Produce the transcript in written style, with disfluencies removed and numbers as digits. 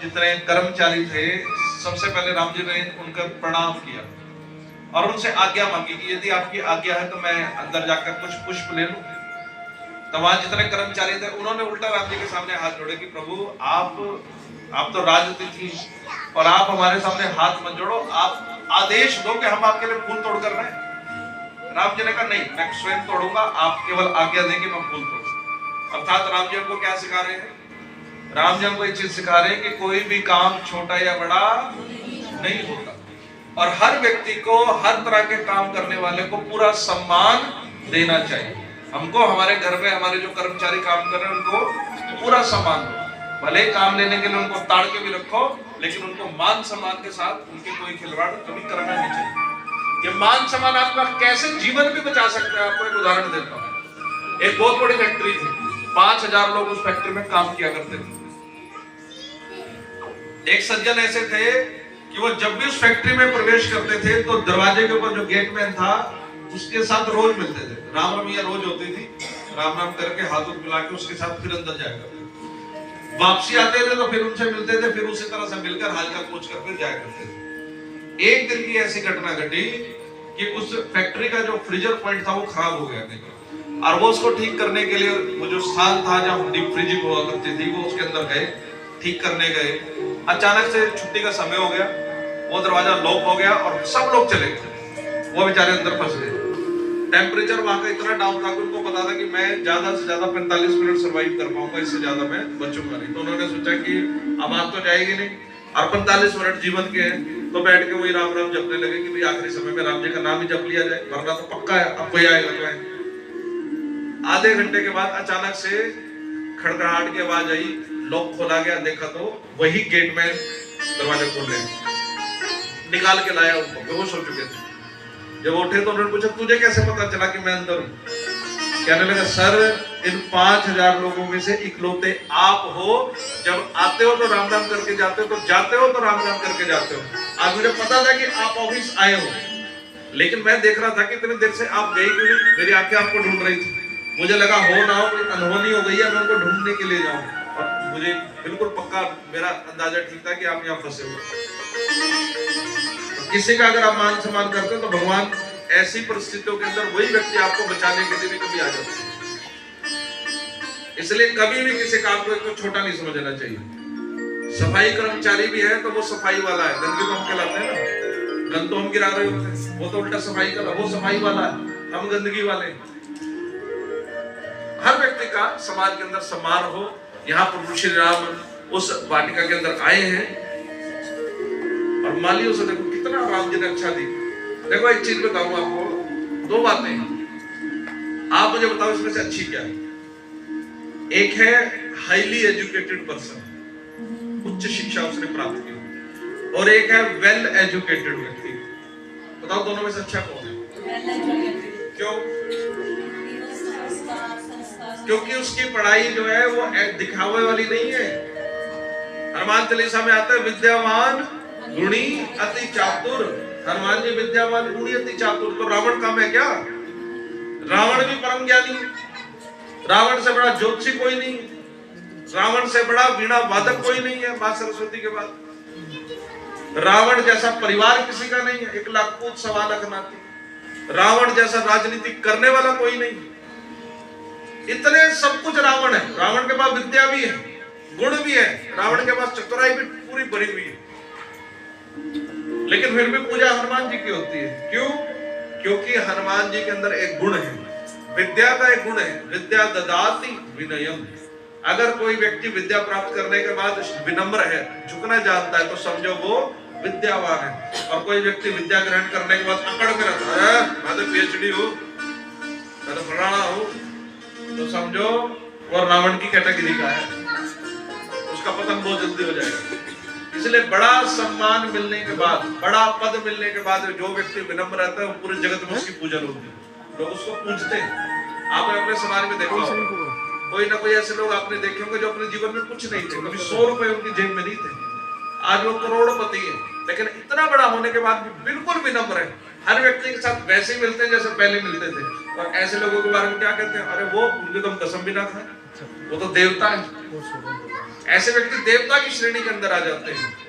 जितने कर्मचारी थे सबसे पहले राम जी ने उनका प्रणाम किया और उनसे आज्ञा मांगी कि यदि आपकी आज्ञा है तो मैं अंदर जाकर कुछ पुष्प ले लूं। तो वहां जितने कर्मचारी थे उन्होंने उल्टा राम जी के सामने हाथ जोड़े कि प्रभु आप तो राजतिथि और आप हमारे सामने हाथ मत जोड़ो, आप आदेश दो कि हम आपके लिए फूल तोड़ कर रहे हैं। राम जी ने कहा नहीं, मैं स्वयं तोड़ूंगा, आप केवल आज्ञा देंगे मैं फूल तोड़ूंगा। अर्थात राम जी हमको क्या सिखा रहे हैं? राम जी हमको एक चीज सिखा रहे हैं कि कोई भी काम छोटा या बड़ा नहीं होता और हर व्यक्ति को हर तरह के काम करने वाले को पूरा सम्मान देना चाहिए। हमको हमारे घर में हमारे जो कर्मचारी काम कर रहे हैं उनको पूरा सम्मान दो, भले काम लेने के लिए उनको ताड़ के भी रखो, लेकिन उनको मान सम्मान के साथ उनके कोई खिलवाड़ कभी करना नहीं चाहिए। ये मान सम्मान आपका कैसे जीवन भी बचा सकता है, आपको एक उदाहरण देता हूँ। एक बहुत बड़ी फैक्ट्री थी, 5000 लोग उस फैक्ट्री में काम किया करते थे। एक सज्जन ऐसे थे कि वो जब भी उस फैक्ट्री में प्रवेश करते थे तो दरवाजे के ऊपर जो गेटमैन था उसके साथ रोज मिलते थे। राम रमिया रोज होती थी, राम राम करके हाथ मिला के उसके साथ फिर अंदर जाया करते थे। वापसी आते थे तो फिर उनसे मिलते थे, फिर उसी तरह से मिलकर हाल चाल पूछ कर फिर जाया करते थे। एक दिन की ऐसी घटना घटी कि उस फैक्ट्री का जो फ्रीजर पॉइंट था वो खराब हो गया था और वो उसको ठीक करने के लिए वो जो स्थान था जहाँ डीप फ्रीजिंग हुआ करती थी वो उसके अंदर गए, ठीक करने गए। अचानक से छुट्टी का समय हो गया, वो दरवाजा लॉक हो गया और सब लोग चले गए, वो बेचारे अंदर फंस गए। टेम्परेचर वहां का इतना डाउन था कि उनको पता था कि मैं ज्यादा से ज्यादा 45 मिनट सरवाइव कर पाऊंगा, इससे ज्यादा मैं बचूंगा नहीं। तो उन्होंने सोचा कि अब आग तो जाएगी नहीं और 45 मिनट जीवन के हैं, तो बैठ के वही राम राम जपने लगे कि भाई आखिरी समय में राम जी का नाम ही जप लिया जाए, वरना तो पक्का है अब कोई आएगा तो आएगा। आधे घंटे के बाद अचानक से खड़खड़ाहट की आवाज आई, लॉक खोला गया, देखा तो वही गेटमैन दरवाजा खोल रहे हैं। निकाल के लाया, उनको बेहोश हो चुके थे। जब उठे तो उन्होंने पूछा तुझे कैसे पता चला कि मैं अंदर हूं? कहने लगा सर इन 5000 लोगों में से इकलौते आप हो, जब आते हो तो राम राम करके जाते हो, तो जाते हो तो राम राम करके जाते हो। आज मुझे पता था कि आप ऑफिस आए हो, लेकिन मैं देख रहा था कि इतनी देर से आप गए क्यों नहीं, मेरी आंखें आपको ढूंढ रही थी। मुझे लगा हो ना हो कोई अनहोनी हो गई है, मैं उनको ढूंढने के लिए जाऊं और मुझे बिल्कुल पक्का मेरा अंदाजा ठीक था कि आप यहाँ फंसे हो। किसी का अगर आप मान सम्मान करते हो तो भगवान ऐसी परिस्थितियों के अंदर वही व्यक्ति आपको बचाने के लिए भी कभी आ जाता है। इसलिए कभी भी किसी काम को एक तो छोटा नहीं समझना चाहिए। सफाई कर्मचारी भी है तो वो सफाई वाला है, गंदगी तो हम कहलाते हैं ना, गंद तो हम गिरा रहे होते हैं, वो तो उल्टा सफाई कर, वो सफाई वाला है, हम गंदगी वाले। हर व्यक्ति का समाज के अंदर सम्मान हो। यहाँ प्रभु श्री राम उस वाटिका के अंदर आए हैं और मालियों से देखो कितना राम जी ने अच्छा दी। देखो एक चीज बताऊं आपको, दो बातें, आप मुझे बताओ इसमें से अच्छी क्या है। एक है हाईली एजुकेटेड पर्सन, उच्च शिक्षा उसने प्राप्त की, और एक है वेल एजुकेटेड व्यक्ति। बताओ दोनों में से अच्छा कौन है? क्यों? क्योंकि उसकी पढ़ाई जो है वो दिखावे वाली नहीं है। हनुमान चालीसा में आता है विद्यावान गुणी अति चातुर। हनुमान जी विद्यावान गुणी अति चातुर, तो रावण कम है क्या? रावण भी परम ज्ञानी है, रावण से बड़ा ज्योतिषी कोई नहीं, रावण से बड़ा वीणा वादक कोई नहीं है मां सरस्वती के बाद। रावण जैसा परिवार किसी का नहीं है, 1 लाख पूत 1.25 लाख नाती। रावण जैसा राजनीति करने वाला कोई नहीं। इतने सब कुछ रावण है, रावण के पास विद्या भी है, गुण भी है, रावण के पास चतुराई भी पूरी भरी हुई है, लेकिन फिर भी पूजा हनुमान जी की होती है। क्यों? क्योंकि हनुमान जी के अंदर एक गुण है, विद्या का एक गुण है, विद्या ददाति विनयम। अगर कोई व्यक्ति विद्या प्राप्त करने के बाद विनम्र है, झुकना जानता है, तो समझो वो विद्यावान है। और कोई व्यक्ति विद्या ग्रहण करने के बाद अकड़ के रहता है, मैं तो पीएचडी हूं, मैं तो फलाना हूं, तो समझो वो रावण की कैटेगरी का है, उसका पतन बहुत जल्दी हो जाएगा। इसलिए बड़ा सम्मान मिलने के बाद, बड़ा पद मिलने के बाद जो व्यक्ति विनम्र रहता है वो पूरे जगत में उसकी पूजन होती है, लोग उसको पूजते हैं। आपने अपने समाज में देखा होगा, कोई ना कोई ऐसे लोग आपने देखे होंगे जो अपने जीवन में कुछ नहीं थे, कभी 100 रुपए उनकी जेब में नहीं थे, आज वो करोड़पति है, लेकिन इतना बड़ा होने के बाद भी बिल्कुल विनम्र है। हर व्यक्ति के साथ वैसे ही मिलते हैं जैसे पहले मिलते थे। और ऐसे लोगों के बारे में क्या कहते हैं? अरे वो उनके तो हम कसम भी ना खाए, वो तो देवता है। ऐसे व्यक्ति देवता की श्रेणी के अंदर आ जाते हैं।